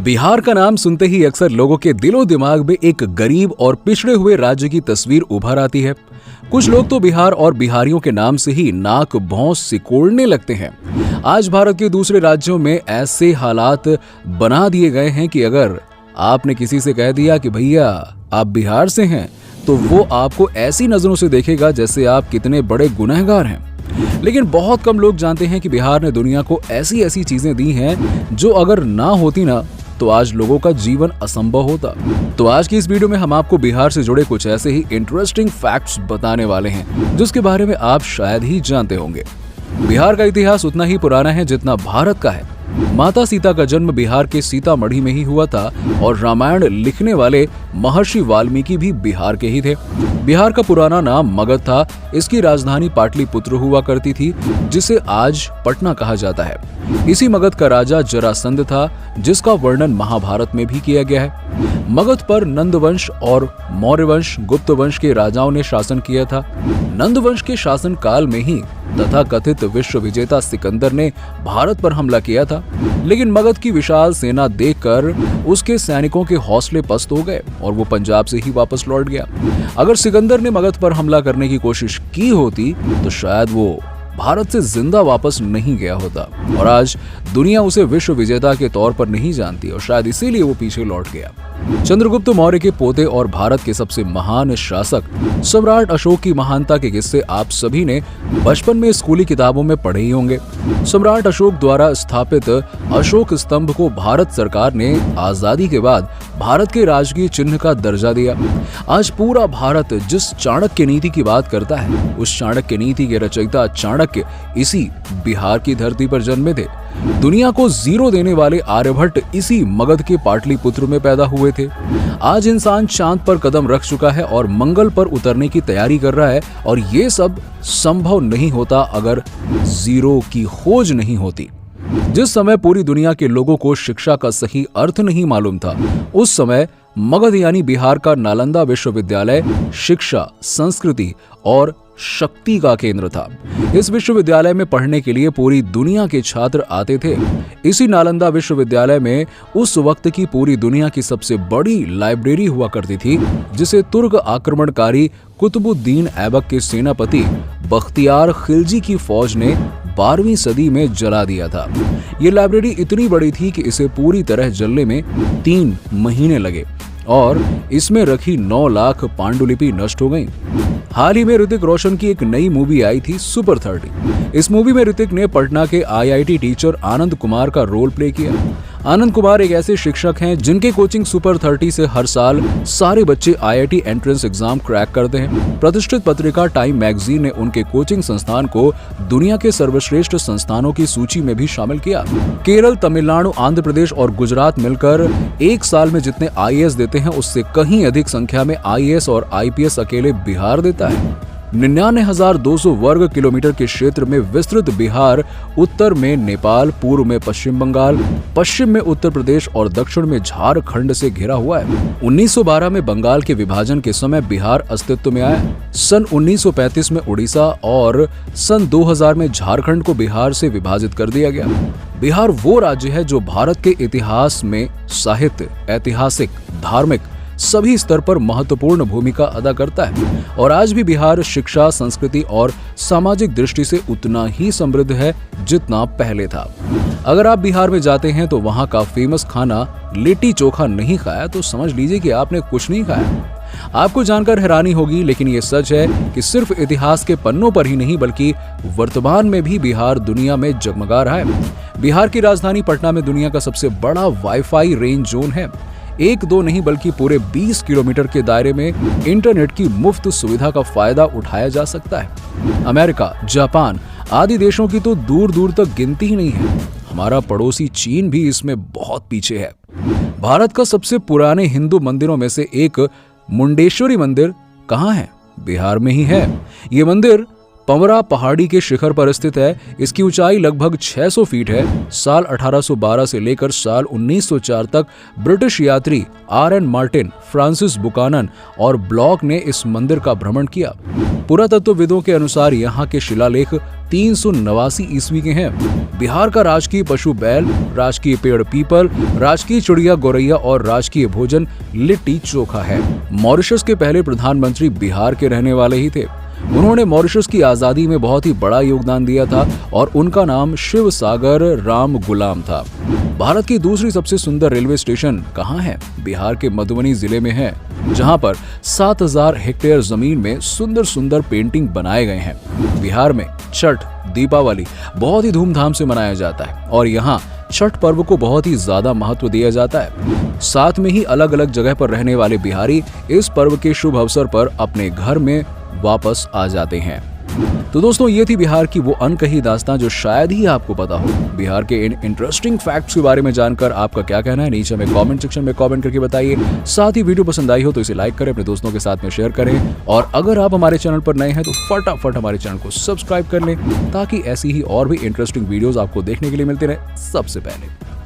बिहार का नाम सुनते ही अक्सर लोगों के दिलो दिमाग में एक गरीब और पिछड़े हुए राज्य की तस्वीर उभर आती है। कुछ लोग तो बिहार और बिहारियों के नाम से ही नाक भौं सिकोड़ने लगते हैं। आज भारत के दूसरे राज्यों में ऐसे हालात बना दिए गए हैं कि अगर आपने किसी से कह दिया कि भैया आप बिहार से हैं, तो वो आपको ऐसी नजरों से देखेगा जैसे आप कितने बड़े गुनहगार हैं। लेकिन बहुत कम लोग जानते हैं कि बिहार ने दुनिया को ऐसी ऐसी चीजें दी हैं जो अगर ना होती ना तो आज लोगों का जीवन असंभव होता। तो आज की इस वीडियो में हम आपको बिहार से जुड़े कुछ ऐसे ही इंटरेस्टिंग फैक्ट्स बताने वाले हैं जिसके बारे में आप शायद ही जानते होंगे। बिहार का इतिहास उतना ही पुराना है जितना भारत का है। माता सीता का जन्म बिहार के सीतामढ़ी में ही हुआ था और रामायण लिखने वाले महर्षि वाल्मीकि भी बिहार के ही थे। बिहार का पुराना नाम मगध था। इसकी राजधानी पाटलिपुत्र हुआ करती थी, जिसे आज पटना कहा जाता है। इसी मगध का राजा जरासंध था, जिसका वर्णन महाभारत में भी किया गया है। मगध पर नंद वंश और मौर्य वंश, गुप्त वंश के राजाओं ने शासन किया था। नंद वंश के शासन काल में ही तथाकथित विश्व विजेता सिकंदर ने भारत पर हमला किया था, लेकिन मगध की विशाल सेना देखकर उसके सैनिकों के हौसले पस्त हो गए और वो पंजाब से ही वापस लौट गया। अगर सिकंदर ने मगध पर हमला करने की कोशिश की होती तो शायद वो भारत से जिंदा वापस नहीं गया होता और आज दुनिया उसे विश्व विजेता के तौर पर नहीं जानती और शायद इसीलिए वो पीछे लौट गया। चंद्रगुप्त मौर्य के पोते और भारत के सबसे महान शासक सम्राट अशोक की महानता के किस्से आप सभी ने बचपन में स्कूली किताबों में पढ़े ही होंगे। सम्राट अशोक द्वारा स्थापित अशोक स्तंभ को भारत सरकार ने आजादी के बाद भारत के राजकीय चिन्ह का दर्जा दिया। आज पूरा भारत जिस चाणक्य नीति की बात करता है, उस चाणक्य नीति के रचयिता चाणक्य इसी बिहार की धरती पर जन्मे थे। दुनिया को जीरो देने वाले आर्यभट्ट इसी मगध के पाटलिपुत्र में पैदा हुए थे। आज इंसान चांद पर कदम रख चुका है और मंगल पर उतरने की तैयारी कर रहा है और ये सब संभव नहीं होता अगर जीरो की खोज नहीं होती। जिस समय पूरी दुनिया के लोगों को शिक्षा का सही अर्थ नहीं मालूम था, उस समय मगध यानी बिहार का नालंदा विश्वविद्यालय शिक्षा, संस्कृति और शक्ति का केंद्र था। इस विश्वविद्यालय में पढ़ने के लिए पूरी दुनिया के छात्र आते थे। इसी नालंदा विश्वविद्यालय में उस वक्त की पूरी दुनिया की सबसे बड़ी लाइब्रेरी हुआ करती थी, जिसे तुर्क आक्रमणकारी कुतुबुद्दीन ऐबक के सेनापति बख्तियार खिलजी की फौज ने 12वीं सदी में जला दिया था। ये लाइब्रेरी इतनी बड़ी थी कि इसे पूरी तरह जलने में 3 महीने लगे और इसमें रखी 9 लाख पांडुलिपि नष्ट हो गईं। हाल ही में ऋतिक रोशन की एक नई मूवी आई थी सुपर 30। इस मूवी में ऋतिक ने पटना के IIT टीचर आनंद कुमार का रोल प्ले किया। आनंद कुमार एक ऐसे शिक्षक हैं जिनके कोचिंग सुपर 30 से हर साल सारे बच्चे IIT एंट्रेंस एग्जाम क्रैक करते हैं। प्रतिष्ठित पत्रिका टाइम मैगजीन ने उनके कोचिंग संस्थान को दुनिया के सर्वश्रेष्ठ संस्थानों की सूची में भी शामिल किया। केरल, तमिलनाडु, आंध्र प्रदेश और गुजरात मिलकर एक साल में जितने IAS देते हैं, उससे कहीं अधिक संख्या में IAS और IPS अकेले बिहार देता है। 99,200 वर्ग किलोमीटर के क्षेत्र में विस्तृत बिहार उत्तर में नेपाल, पूर्व में पश्चिम बंगाल, पश्चिम में उत्तर प्रदेश और दक्षिण में झारखंड से घिरा हुआ है। 1912 में बंगाल के विभाजन के समय बिहार अस्तित्व में आया। सन 1935 में उड़ीसा और सन 2000 में झारखंड को बिहार से विभाजित कर दिया गया। बिहार वो राज्य है जो भारत के इतिहास में साहित्य, ऐतिहासिक, धार्मिक सभी स्तर पर महत्वपूर्ण भूमिका अदा करता है और आज भी बिहार शिक्षा, संस्कृति और सामाजिक दृष्टि से उतना ही समृद्ध है जितना पहले था। अगर आप बिहार में जाते हैं तो वहां का फेमस खाना लिट्टी चोखा नहीं खाया तो समझ लीजिए कि आपने कुछ नहीं खाया। आपको जानकर हैरानी होगी, लेकिन ये सच है कि सिर्फ इतिहास के पन्नों पर ही नहीं बल्कि वर्तमान में भी बिहार दुनिया में जगमगा रहा है। बिहार की राजधानी पटना में दुनिया का सबसे बड़ा वाईफाई रेंज जोन है। 1-2 नहीं बल्कि पूरे 20 किलोमीटर के दायरे में इंटरनेट की मुफ्त सुविधा का फायदा उठाया जा सकता है। अमेरिका, जापान आदि देशों की तो दूर दूर तक गिनती ही नहीं है। हमारा पड़ोसी चीन भी इसमें बहुत पीछे है। भारत का सबसे पुराने हिंदू मंदिरों में से एक मुंडेश्वरी मंदिर कहाँ है? बिहार में ही है। ये मंदिर पंवरा पहाड़ी के शिखर पर स्थित है। इसकी ऊंचाई लगभग 600 फीट है। साल 1812 से लेकर साल 1904 तक ब्रिटिश यात्री RN मार्टिन, फ्रांसिस बुकानन और ब्लॉक ने इस मंदिर का भ्रमण किया। पुरातत्वविदों के अनुसार यहाँ के शिलालेख 389 ईस्वी के हैं। बिहार का राजकीय पशु बैल, राजकीय पेड़ पीपल, राजकीय चिड़िया गौरैया और राजकीय भोजन लिट्टी चोखा है। मॉरिशस के पहले प्रधानमंत्री बिहार के रहने वाले ही थे। उन्होंने मॉरिशस की आजादी में बहुत ही बड़ा योगदान दिया था और उनका नाम शिव सागर राम गुलाम था। भारत की दूसरी सबसे सुंदर रेलवे स्टेशन कहाँ है? बिहार के मधुबनी जिले में है, जहां पर 7000 हेक्टेयर जमीन में सुंदर सुंदर पेंटिंग बनाए गए हैं। बिहार में छठ, दीपावली बहुत ही धूमधाम से मनाया जाता है और यहाँ छठ पर्व को बहुत ही ज्यादा महत्व दिया जाता है। साथ में ही अलग अलग जगह पर रहने वाले बिहारी इस पर्व के शुभ अवसर पर अपने घर में वापस आ जाते हैं। तो दोस्तों, ये थी बिहार की वो अनकही दास्तां जो शायद ही आपको पता हो। बिहार के इन इंटरेस्टिंग फैक्ट्स के बारे में जानकर आपका क्या कहना है, नीचे में कमेंट सेक्शन में कमेंट करके बताइए। साथ ही वीडियो पसंद आई हो तो इसे लाइक करें, अपने दोस्तों के साथ में शेयर करें और अगर आप हमारे चैनल पर नए हैं तो फटाफट हमारे चैनल को सब्सक्राइब कर लें ताकि ऐसी ही और भी इंटरेस्टिंग वीडियोस आपको देखने के लिए मिलते रहे सबसे पहले।